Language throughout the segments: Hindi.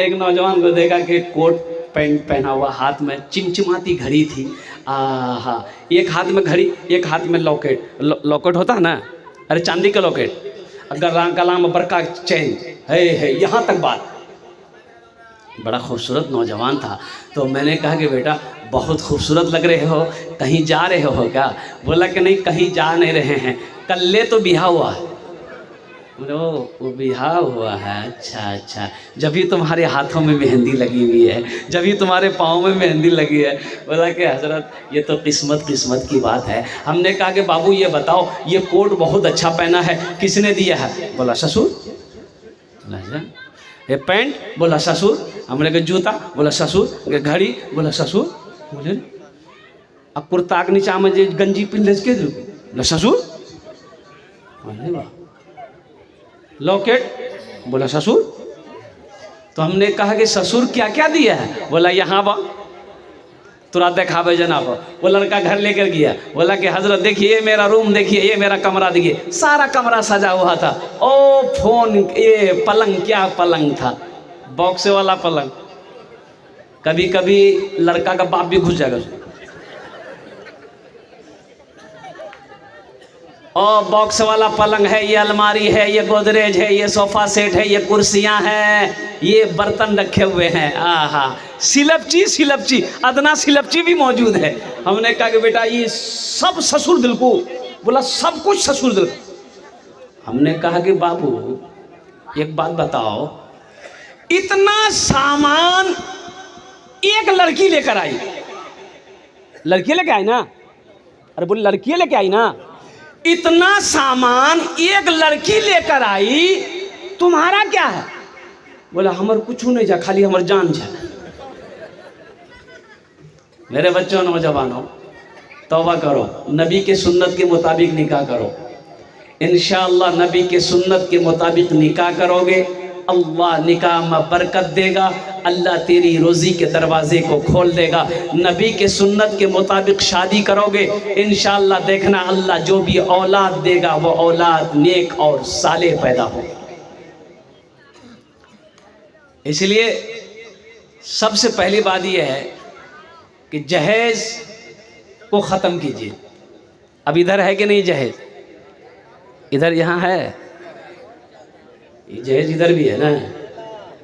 एक नौजवान को देखा कि कोट पैंट पहना हुआ, हाथ में चिमचिमाती घड़ी थी। हाँ, एक हाथ में घड़ी, एक हाथ में लॉकेट। लॉकेट होता है ना, अरे चांदी का लॉकेट, अगर गला में बड़का चेन है यहाँ तक बात। बड़ा खूबसूरत नौजवान था। तो मैंने कहा कि बेटा बहुत खूबसूरत लग रहे हो, कहीं जा रहे हो क्या? बोला कि नहीं, कहीं जा नहीं रहे हैं, कल्ले तो बिहा हुआ है। वो बिहा हुआ है? अच्छा, जब भी तुम्हारे हाथों में मेहंदी लगी हुई है, जब भी तुम्हारे पाँव में मेहंदी लगी है। बोला कि हजरत ये तो किस्मत की बात है। हमने कहा कि बाबू ये बताओ, ये कोट बहुत अच्छा पहना है, किसने दिया है? बोला ससुर। बोला ये पैंट? बोला ससुर। हमने कहा जूता? बोला ससुर। घड़ी? बोला ससुर। बोले अब कुर्ता के नीचा में जो गंजी पिन के बोला ससुर। अरे वाह। लॉकेट? बोला ससुर। तो हमने कहा कि ससुर क्या क्या दिया है? बोला यहाँ बा तुरा देखावे जनाब। वो लड़का घर लेकर गया, बोला कि हजरत देखिए ये मेरा रूम, देखिए ये मेरा कमरा, देखिए सारा कमरा सजा हुआ था। ओ फोन, ये पलंग, क्या पलंग था, बॉक्स वाला पलंग। कभी कभी लड़का का बाप भी घुस जाएगा। और बॉक्स वाला पलंग है, ये अलमारी है, ये गोदरेज है, ये सोफा सेट है, ये कुर्सियां हैं, ये बर्तन रखे हुए हैं। आहा, सिलपची अदना सिलपची भी मौजूद है। हमने कहा कि बेटा ये सब ससुर दिल को? बोला सब कुछ ससुर दिल। हमने कहा कि बाबू एक बात बताओ, इतना सामान एक लड़की लेकर आई, लड़की लेके आई ना? अरे बोले लड़की लेके आई ना? इतना सामान एक लड़की लेकर आई, तुम्हारा क्या है? बोला हमर कुछ नहीं जा, खाली हमर जान जा। मेरे बच्चों, नौजवानों, तौबा करो, नबी के सुन्नत के मुताबिक निकाह करो। इंशाअल्लाह नबी के सुन्नत के मुताबिक निकाह करोगे, अल्लाह निकाह में बरकत देगा, अल्लाह तेरी रोज़ी के दरवाज़े को खोल देगा। नबी के सुन्नत के मुताबिक शादी करोगे, इंशाअल्लाह देखना अल्लाह जो भी औलाद देगा वो औलाद नेक और सालेह पैदा हो। इसलिए सबसे पहली बात यह है कि जहेज़ को ख़त्म कीजिए। अब इधर है कि नहीं जहेज़? इधर यहाँ है जहेज, इधर भी है ना?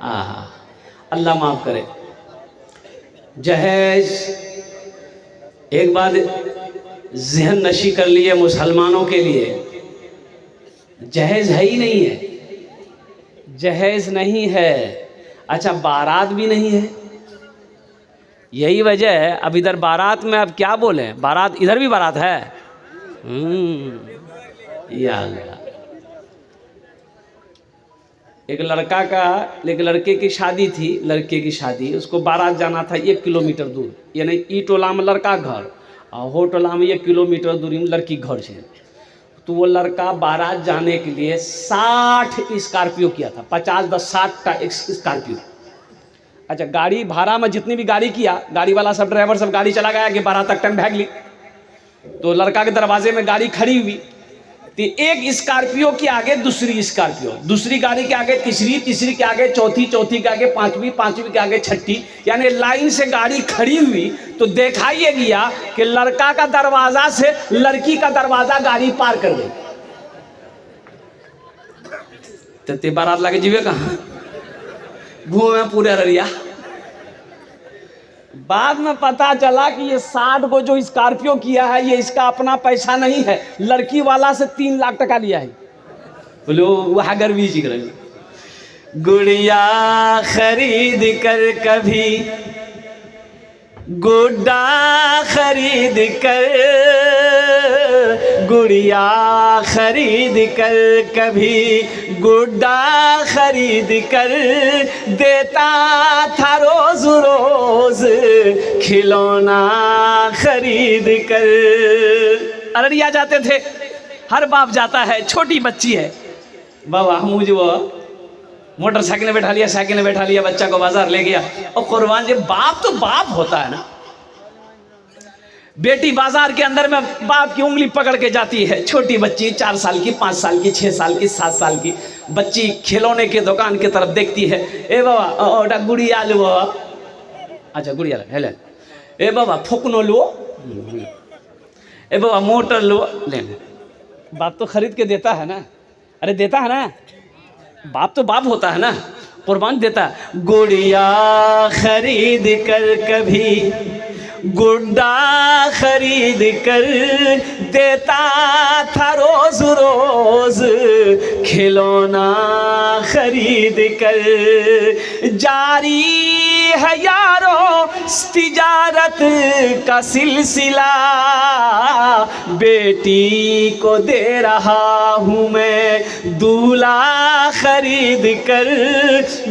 आहा, अल्लाह माफ़ करे। जहेज एक बात जहन नशी कर लिए मुसलमानों के लिए, जहेज है ही नहीं है, जहेज नहीं है। अच्छा, बारात भी नहीं है। यही वजह है, अब इधर बारात में अब क्या बोले, बारात इधर भी बारात है। या अल्लाह, एक लड़के की शादी थी, लड़के की शादी, उसको बारात जाना था 1 किलोमीटर दूर, यानी ई टोला में लड़का घर और हो टोला में 1 किलोमीटर दूरी में लड़की घर है। तो वो लड़का बारात जाने के लिए 60 स्कॉर्पियो किया था, 50-10-60 स्कॉर्पियो। अच्छा, गाड़ी भाड़ा में जितनी भी गाड़ी किया, गाड़ी वाला सब ड्राइवर सब गाड़ी चला गया कि बारात तक टाइम भाग ली। तो लड़का के दरवाजे में गाड़ी खड़ी हुई, तो एक स्कॉर्पियो के आगे दूसरी स्कॉर्पियो, दूसरी गाड़ी के आगे तीसरी, तीसरी के आगे चौथी, चौथी के आगे पांचवी, पांचवी के आगे छठी, यानी लाइन से गाड़ी खड़ी हुई। तो देखा ये गया कि लड़का का दरवाजा से लड़की का दरवाजा गाड़ी पार कर गई। तो ते बारात लाके जीवे कहाँ, घूमे पूरे अररिया। बाद में पता चला कि ये 60 को जो स्कॉर्पियो किया है ये इसका अपना पैसा नहीं है, लड़की वाला से 3 लाख टका लिया है। बोलो वह गर्वी जी कर, गुड़िया खरीद कर कभी, गुड्डा खरीद कर, गुड़िया खरीद कर कभी, गुड्डा खरीद कर, देता था रोज रोज खिलौना खरीद कर। अररिया जाते थे, हर बाप जाता है, छोटी बच्ची है, बाबा मुझे वो मोटरसाइकिल में बैठा लिया, साइकिल में बैठा लिया, बच्चा को बाजार ले गया। और कुर्बान जी, बाप तो बाप होता है ना। बेटी बाजार के अंदर में बाप की उंगली पकड़ के जाती है, छोटी बच्ची 4 साल की, 5 साल की, 6 साल की, 7 साल की बच्ची खिलौने के दुकान की तरफ देखती है। ए बाबा ओटा गुड़िया लो बाबा, अच्छा गुड़िया हेले, ए बाबा फुकनो लो, ए बाबा मोटर लो, ले बाप तो खरीद के देता है ना, अरे देता है ना, बाप तो बाप होता है ना, कुर्बान देता। गुड़िया खरीद कर कभी गुड्डा खरीद कर देता था रोज रोज खिलौना खरीद कर। जारी है यारो तिजारत का सिलसिला, बेटी को दे रहा हूँ मैं दूल्हा खरीद कर,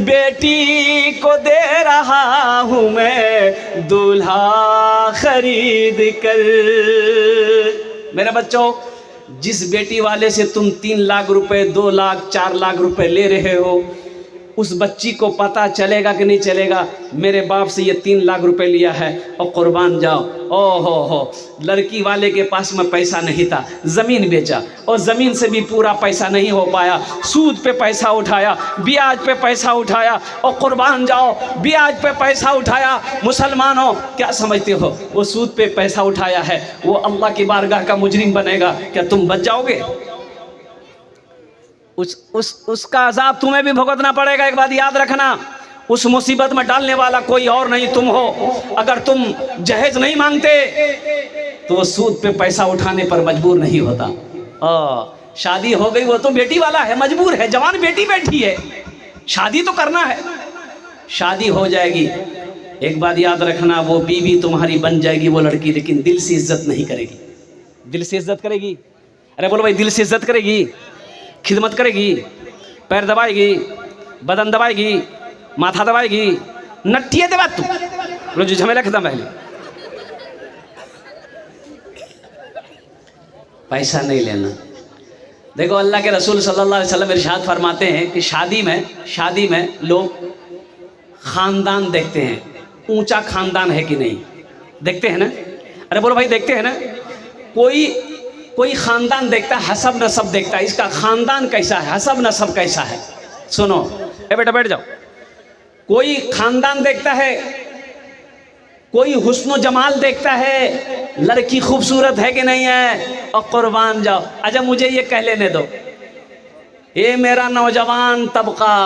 बेटी को दे रहा हूँ मैं दूल्हा खरीद कर। मेरे बच्चों, जिस बेटी वाले से तुम 3 लाख रुपए, 2 लाख, 4 लाख रुपए ले रहे हो, उस बच्ची को पता चलेगा कि नहीं चलेगा मेरे बाप से ये 3 लाख रुपए लिया है और कुर्बान जाओ। ओ हो, लड़की वाले के पास में पैसा नहीं था, ज़मीन बेचा और ज़मीन से भी पूरा पैसा नहीं हो पाया, सूद पे पैसा उठाया, ब्याज पे पैसा उठाया और कुर्बान जाओ ब्याज पे पैसा उठाया। मुसलमानों क्या समझते हो, वो सूद पे पैसा उठाया है वो अल्लाह की बारगाह का मुजरिम बनेगा, क्या तुम बच जाओगे? उसका अजाब तुम्हें भी भुगतना पड़ेगा। एक बात याद रखना, उस मुसीबत में डालने वाला कोई और नहीं तुम हो। अगर तुम जहेज नहीं मांगते तो वो सूद पे पैसा उठाने पर मजबूर नहीं होता। शादी हो गई, वो तो बेटी वाला है, मजबूर है, जवान बेटी बैठी है, शादी तो करना है, शादी हो जाएगी। एक बात याद रखना, वो बीवी तुम्हारी बन जाएगी वो लड़की, लेकिन दिल से इज्जत नहीं करेगी। दिल से इज्जत करेगी? अरे बोलो भाई, दिल से इज्जत करेगी, खिदमत करेगी, पैर दबाएगी, बदन दबाएगी, माथा दबाएगी, नट्टिए दे बात तू रोज झमेला खत्म पहले। पैसा नहीं लेना। देखो अल्लाह के रसूल सल्लल्लाहु अलैहि वसल्लम इरशाद फरमाते हैं कि शादी में लोग खानदान देखते हैं, ऊंचा खानदान है कि नहीं, देखते हैं ना? अरे बोलो भाई, देखते हैं ना? कोई खानदान देखता है, हसब नसब देखता है, इसका खानदान कैसा है, हसब नसब कैसा है। सुनो, ए बेटा बैठ जाओ। कोई खानदान देखता है, कोई हुस्न जमाल देखता है, लड़की खूबसूरत है कि नहीं है, और कुर्बान जाओ। अच्छा मुझे ये कह लेने दो, ये मेरा नौजवान तबका,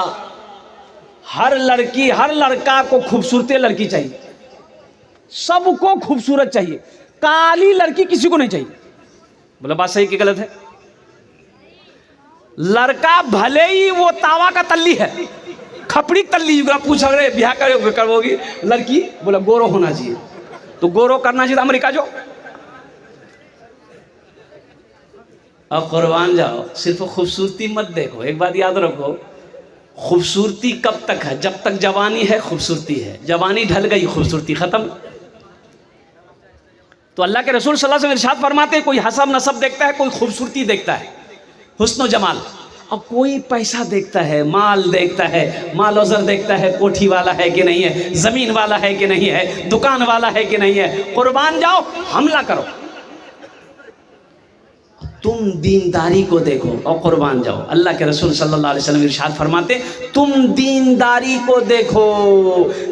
हर लड़की हर लड़का को खूबसूरत लड़की चाहिए, सबको खूबसूरत चाहिए, काली लड़की किसी को नहीं चाहिए। बोला बात सही कि गलत है? लड़का भले ही वो तावा का तल्ली है, खपड़ी तल्ली, पूछा रहे ब्याह करोगी लड़की, बोला गोरो होना चाहिए, तो गोरो करना चाहिए अमेरिका जो। अब कुर्बान जाओ, सिर्फ खूबसूरती मत देखो। एक बात याद रखो, खूबसूरती कब तक है? जब तक जवानी है खूबसूरती है, जवानी ढल गई खूबसूरती खत्म। तो अल्लाह के रसूल सल्लल्लाहु अलैहि वसल्लम इरशाद फरमाते हैं, कोई हसब नसब देखता है, कोई खूबसूरती देखता है, हुस्न जमाल, और कोई पैसा देखता है, माल देखता है, माल वज़र देखता है, कोठी वाला है कि नहीं है, ज़मीन वाला है कि नहीं है, दुकान वाला है कि नहीं है। कुर्बान जाओ, हमला करो, तुम दीनदारी को देखो और कुर्बान जाओ। अल्लाह के रसूल सल्लल्लाहु अलैहि वसल्लम इरशाद फरमाते, तुम दीनदारी को देखो,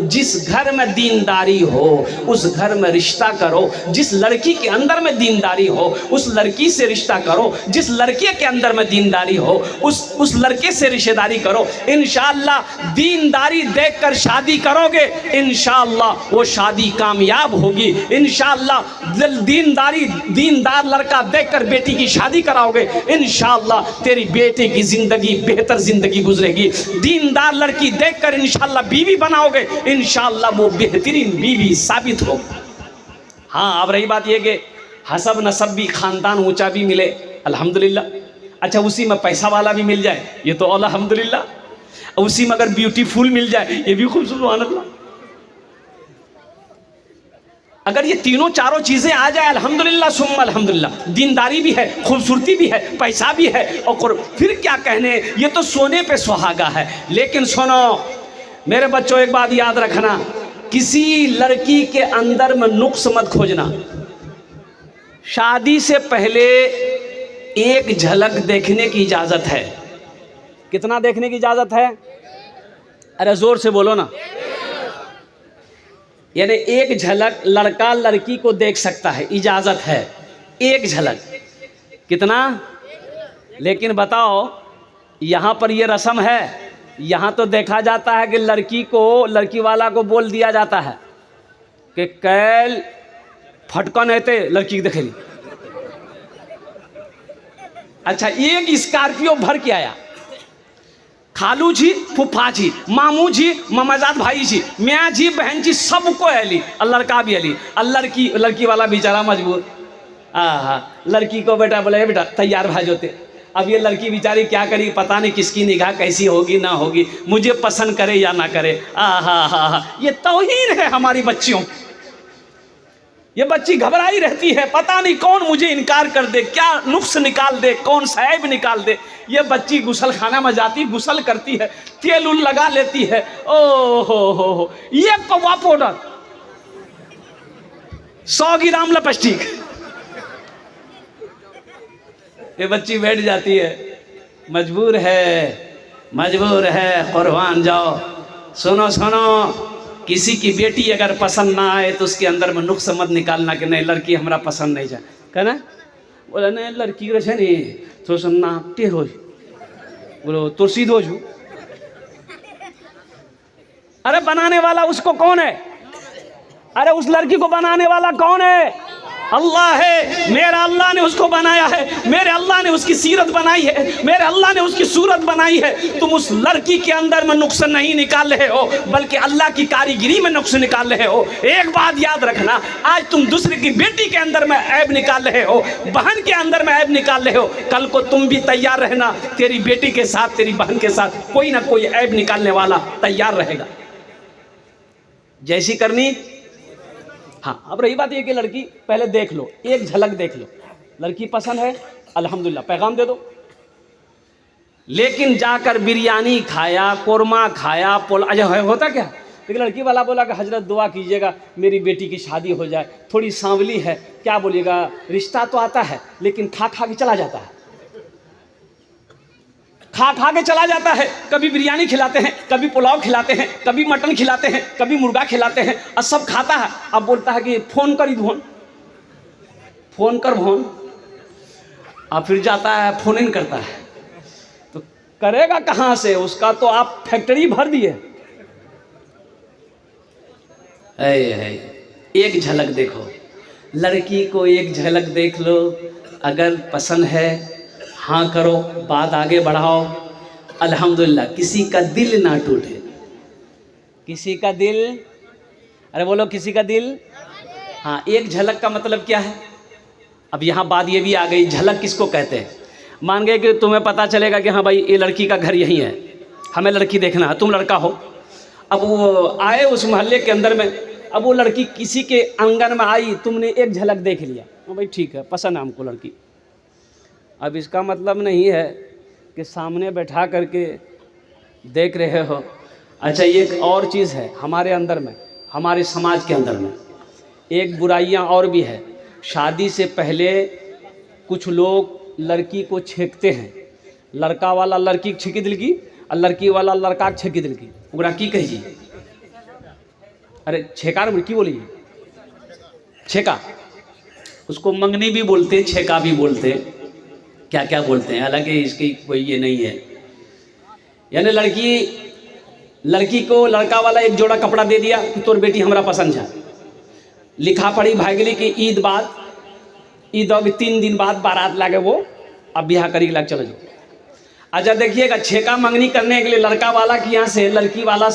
जिस घर में दीनदारी हो उस घर में रिश्ता करो, जिस लड़की के अंदर में दीनदारी हो उस लड़की से रिश्ता करो, जिस लड़के के अंदर में दीनदारी हो उस लड़के से रिश्तेदारी करो। इंशाअल्लाह दीनदारी देखकर शादी करोगे, इंशाअल्लाह वो शादी कामयाब होगी। इंशाअल्लाह दीनदार लड़का देखकर बेटी की शादी कराओगे, इंशाअल्लाह तेरी बेटे की जिंदगी बेहतर जिंदगी गुजरेगी। दीनदार लड़की देखकर इंशाअल्लाह बीवी बनाओगे, इंशाअल्लाह वो बेहतरीन बीवी साबित होगी। हाँ, अब रही बात ये कि हसब नसब भी, खानदान ऊंचा भी मिले, अल्हम्दुलिल्लाह। अच्छा उसी में पैसा वाला भी मिल जाए, ये तो अल्हम्दुलिल्लाह। उसी में अगर ब्यूटीफुल मिल जाए, ये भी खूब सुभान अल्लाह। अगर ये तीनों चारों चीज़ें आ जाए, अल्हम्दुलिल्लाह सुम्मा अल्हम्दुलिल्लाह। दीनदारी भी है, खूबसूरती भी है, पैसा भी है, और फिर क्या कहने, ये तो सोने पे सुहागा है। लेकिन सुनो मेरे बच्चों, एक बात याद रखना, किसी लड़की के अंदर में नुक्स मत खोजना। शादी से पहले एक झलक देखने की इजाज़त है। कितना देखने की इजाज़त है? अरे ज़ोर से बोलो ना। यानी एक झलक लड़का लड़की को देख सकता है, इजाज़त है एक झलक। कितना? लेकिन बताओ, यहाँ पर ये रस्म है, यहाँ तो देखा जाता है कि लड़की को, लड़की वाला को बोल दिया जाता है कि कैल फटकन ऐते लड़की देखे ली। अच्छा, एक स्कॉर्पियो भर के आया, खालू जी, फूफा जी, मामू जी, मामाजाद भाई जी, मियाँ जी, बहन जी, सबको अली और लड़का भी अली। और लड़की वाला बेचारा मजबूर। लड़की को बेटा बोले बेटा तैयार भाई जोते। अब ये लड़की बेचारी क्या करी, पता नहीं किसकी निगाह कैसी होगी ना होगी, मुझे पसंद करे या ना करे। ये तौहीन है हमारी बच्चियों की। ये बच्ची घबराई रहती है, पता नहीं कौन मुझे इनकार कर दे, क्या नुक्स निकाल दे, कौन सा ऐब निकाल दे। ये बच्ची गुसल खाना में जाती, गुसल करती है, तेल उल लगा लेती है। ओ हो, ये कौवा पाउडर, 100 ग्राम लिपस्टिक, ये बच्ची बैठ जाती है। मजबूर है, कुर्बान जाओ। सुनो, किसी की बेटी अगर पसंद ना आए तो उसके अंदर में नुक्स मत निकालना कि नहीं लड़की हमारा पसंद नहीं जाए। कहना बोला नहीं लड़की रहे नहीं तो सुनना टेढ़ हो, बोलो तो सीधो जू। अरे बनाने वाला उसको कौन है? अरे उस लड़की को बनाने वाला कौन है? अल्लाह है। मेरा अल्लाह ने उसको बनाया है, मेरे अल्लाह ने उसकी सीरत बनाई है, मेरे अल्लाह ने उसकी सूरत बनाई है। तुम उस लड़की के अंदर में नुक्स नहीं निकाल रहे हो, बल्कि अल्लाह की कारीगिरी में नुक्स निकाल रहे हो। एक बात याद रखना, आज तुम दूसरे की बेटी के अंदर में ऐब निकाल रहे हो, बहन के अंदर में ऐब निकाल रहे हो, कल को तुम भी तैयार रहना, तेरी बेटी के साथ, तेरी बहन के साथ कोई ना कोई ऐब निकालने वाला तैयार रहेगा। जैसी करनी। हाँ, अब रही बात ये कि लड़की पहले देख लो, एक झलक देख लो, लड़की पसंद है अल्हम्दुलिल्लाह पैगाम दे दो। लेकिन जाकर बिरयानी खाया, कोरमा खाया, अच्छा होता क्या? लेकिन लड़की वाला बोला कि हजरत दुआ कीजिएगा मेरी बेटी की शादी हो जाए, थोड़ी सांवली है, क्या बोलिएगा, रिश्ता तो आता है लेकिन खा के चला जाता है, खा के चला जाता है। कभी बिरयानी खिलाते हैं, कभी पुलाव खिलाते हैं, कभी मटन खिलाते हैं, कभी मुर्गा खिलाते हैं, और सब खाता है। अब बोलता है कि फ़ोन कर भोन, और फिर जाता है फ़ोन इन करता है। तो करेगा कहाँ से? उसका तो आप फैक्ट्री भर दिए। एक झलक देखो, लड़की को एक झलक देख लो, अगर पसंद है हाँ करो, बात आगे बढ़ाओ। अल्हम्दुलिल्लाह, किसी का दिल ना टूटे, किसी का दिल, अरे बोलो किसी का दिल। हाँ, एक झलक का मतलब क्या है? अब यहाँ बात ये भी आ गई, झलक किसको कहते हैं? मान गए कि तुम्हें पता चलेगा कि हाँ भाई ये लड़की का घर यहीं है, हमें लड़की देखना है, तुम लड़का हो। अब वो आए उस मोहल्ले के अंदर में, अब वो लड़की किसी के आंगन में आई, तुमने एक झलक देख लिया, हाँ भाई ठीक है, पसंद है हमको लड़की। अब इसका मतलब नहीं है कि सामने बैठा करके देख रहे हो। अच्छा, एक और चीज़ है हमारे अंदर में, हमारे समाज के अंदर में एक बुराइयां और भी है। शादी से पहले कुछ लोग लड़की को छेकते हैं, लड़का वाला लड़की छेकी दिल की और लड़की वाला लड़का छेकी दिल की, ओकरा की कहिए? अरे छेका की बोलिए? छेका, उसको मंगनी भी बोलते, छेका भी बोलते, क्या क्या बोलते हैं, हालांकि इसकी कोई ये नहीं है। यानी लड़की को लड़का वाला एक जोड़ा कपड़ा दे दिया कि तोर बेटी हमारा पसंद है, लिखा पड़ी भागली की ईद होगी 3 दिन बाद बारात लागे वो अब ब्याह करी लग चलो जाओ। अच्छा देखिएगा, छेका मंगनी करने के लिए लड़का वाला के यहाँ से लड़की वाला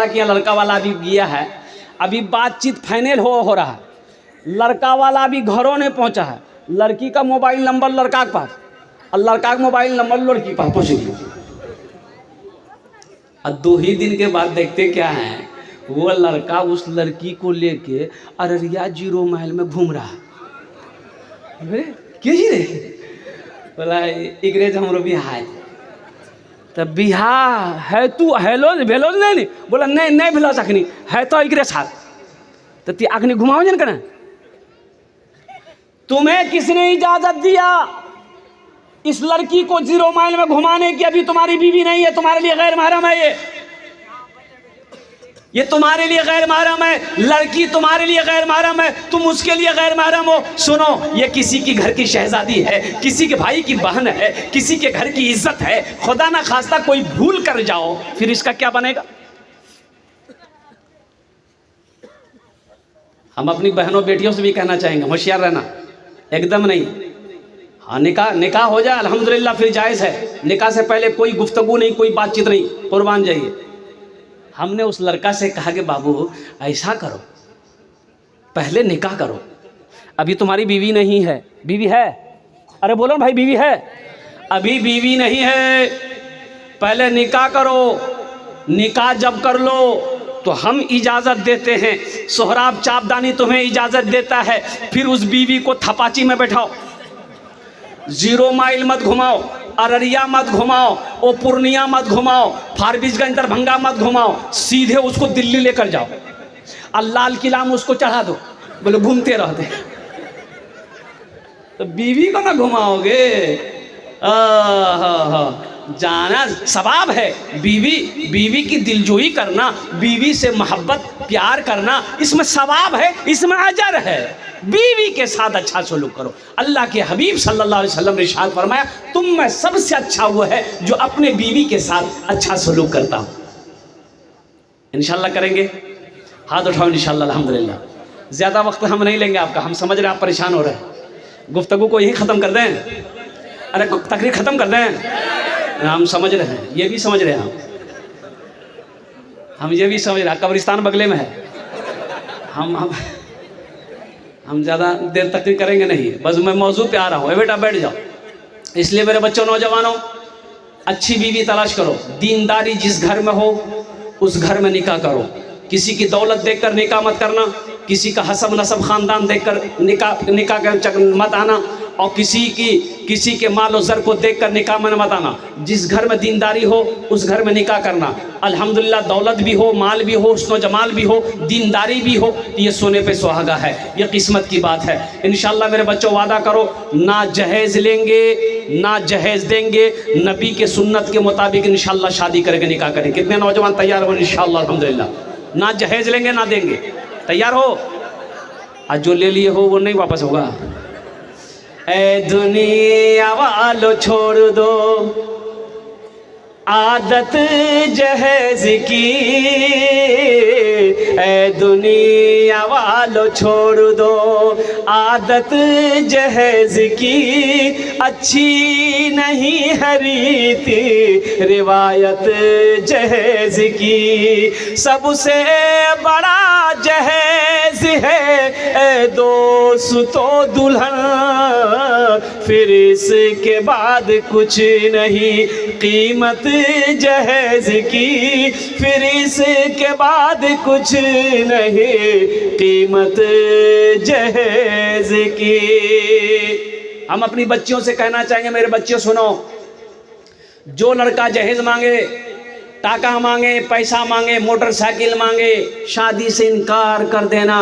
के यहाँ लड़का वाला अभी गया है, अभी बातचीत फाइनल हो रहा है, लड़का वाला अभी घरों नहीं पहुँचा है, लड़की का मोबाइल नंबर लड़का के पास और लड़का का मोबाइल नंबर लड़की के पास पहुँच गया। और 2 ही दिन के बाद देखते क्या है, वो लड़का उस लड़की को लेके अररिया 0 माइल में घूम रहा है। अरे क्या जी रे? बोला इकरेज हमरो बिहार है। तब बिहार है तू हेलो भेलो नहीं? बोला नहीं भेलो अखनी है तो इकरे साथ तो ती अखनी घुमाओ जन कना। तुम्हें किसने इजाजत दिया इस लड़की को 0 माइल में घुमाने की? अभी तुम्हारी बीवी नहीं है, तुम्हारे लिए गैर महरम है। ये तुम्हारे लिए गैर महरम है, लड़की तुम्हारे लिए गैर महरम है, तुम उसके लिए गैर महरम हो। सुनो, ये किसी की घर की शहजादी है, किसी के भाई की बहन है, किसी के घर की इज्जत है। खुदा ना खास्ता कोई भूल कर जाओ, फिर इसका क्या बनेगा? हम अपनी बहनों बेटियों से भी कहना चाहेंगे, होशियार रहना, एकदम नहीं। हाँ, निकाह हो जाए अल्हम्दुलिल्लाह, फिर जायज़ है। निकाह से पहले कोई गुफ्तगू नहीं, कोई बातचीत नहीं, कुर्बान जाइए। हमने उस लड़का से कहा कि बाबू ऐसा करो, पहले निकाह करो। अभी तुम्हारी बीवी नहीं है, बीवी है? अरे बोलो भाई, बीवी है? अभी बीवी नहीं है, पहले निकाह करो। निकाह जब कर लो तो हम इजाज़त देते हैं, सोहराब चापदानी तुम्हें इजाज़त देता है, फिर उस बीवी को थपाची में बैठाओ। 0 माइल मत घुमाओ, अररिया मत घुमाओ, ओ पूर्णिया मत घुमाओ, फारबिसगंज दरभंगा मत घुमाओ, सीधे उसको दिल्ली लेकर जाओ और लाल किला में उसको चढ़ा दो, बोले घूमते रहते। तो बीवी को ना घुमाओगे? जाना सवाब है। बीवी की दिलजोई करना, बीवी से मोहब्बत प्यार करना, इसमें सवाब है, इसमें अजर है। बीवी के साथ अच्छा सलूक करो। अल्लाह के हबीब सल्लल्लाहु अलैहि वसल्लम ने इरशाद फरमाया, तुम में सबसे अच्छा वो है जो अपने बीवी के साथ अच्छा सलूक करता हो। इंशाल्लाह करेंगे, हाथ उठाओ इंशाल्लाह। अल्हम्दुलिल्लाह, ज़्यादा वक्त हम नहीं लेंगे आपका, हम समझ रहे हैं आप परेशान हो रहे हैं। गुफ्तगू को यही ख़त्म कर दें? अरे तकरीर ख़त्म कर दें? हम समझ रहे हैं, ये भी समझ रहे हैं हम ये भी समझ रहे हैं। कब्रिस्तान बगले में है, हम ज़्यादा देर तकरीर करेंगे नहीं, बस मैं मौजू पे आ रहा हूँ। बेटा बैठ जाओ। इसलिए मेरे बच्चों, नौजवानों, अच्छी बीवी तलाश करो। दीनदारी जिस घर में हो उस घर में निकाह करो। किसी की दौलत देखकर निकाह मत करना, किसी का हसब नसब ख़ानदान देखकर निकाह कर मत आना, और किसी के माल और ज़र को देखकर निकाह में मत आना। जिस घर में दीनदारी हो उस घर में निकाह करना। अल्हम्दुलिल्लाह, दौलत भी हो, माल भी हो, हुस्न जमाल भी हो, दीनदारी भी हो, ये सोने पे सुहागा है, ये किस्मत की बात है। इंशाल्लाह मेरे बच्चों, वादा करो, ना जहेज़ लेंगे ना जहेज़ देंगे, नबी के सुन्नत के मुताबिक इंशाल्लाह शादी करके निकाह करें। कितने नौजवान तैयार हो? इंशाल्लाह अल्हम्दुलिल्लाह, ना जहेज़ लेंगे ना देंगे। तैयार हो? आज जो ले लिए हो वो नहीं वापस होगा। ऐ दुनिया वालों छोड़ दो आदत जहेज की, ऐ दुनिया वालों छोड़ दो आदत जहेज की, अच्छी नहीं है रीति रिवायत जहेज की। सबसे बड़ा जहेज है दोस्तों दुल्हन, फिर इसके बाद कुछ नहीं कीमत जहेज की, फिर इसके बाद कुछ नहीं कीमत जहेज की। हम अपनी बच्चियों से कहना चाहेंगे, मेरे बच्चियों सुनो, जो लड़का जहेज मांगे, टाका मांगे, पैसा मांगे, मोटरसाइकिल मांगे, शादी से इनकार कर देना।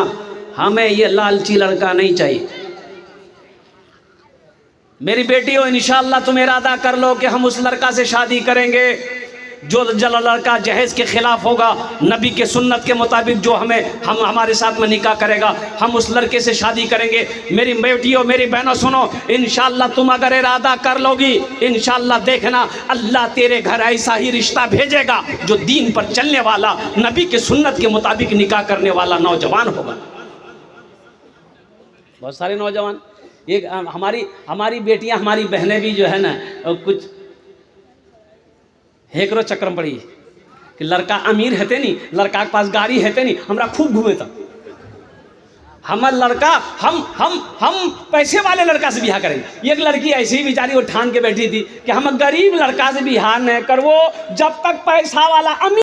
हमें ये लालची लड़का नहीं चाहिए। मेरी बेटियों, इंशाअल्लाह तुम इरादा कर लो कि हम उस लड़का से शादी करेंगे जो लड़का जहेज के खिलाफ होगा, नबी के सुन्नत के मुताबिक जो हमारे साथ में निकाह करेगा, हम उस लड़के से शादी करेंगे। मेरी बेटियों, मेरी बहनों सुनो, इंशाअल्लाह तुम अगर इरादा कर लोगी, इंशाअल्लाह देखना अल्लाह तेरे घर ऐसा ही रिश्ता भेजेगा जो दीन पर चलने वाला, नबी के सुन्नत के मुताबिक निकाह करने वाला नौजवान होगा। बहुत सारे नौजवान, ये हमारी बेटियां, हमारी बहनें भी जो है ना, कुछ हेकरो चक्र में पड़ी कि लड़का अमीर है नहीं, लड़का के पास गाड़ी है नहीं, हमरा खूब घूमे था। हमारा लड़का हम पैसे वाले लड़का से बिहार करेंगे। एक लड़की ऐसी ही बेचारी वो ठान के बैठी थी कि हम गरीब लड़का से बिहार नहीं करवो, जब तक पैसा वाला अमीर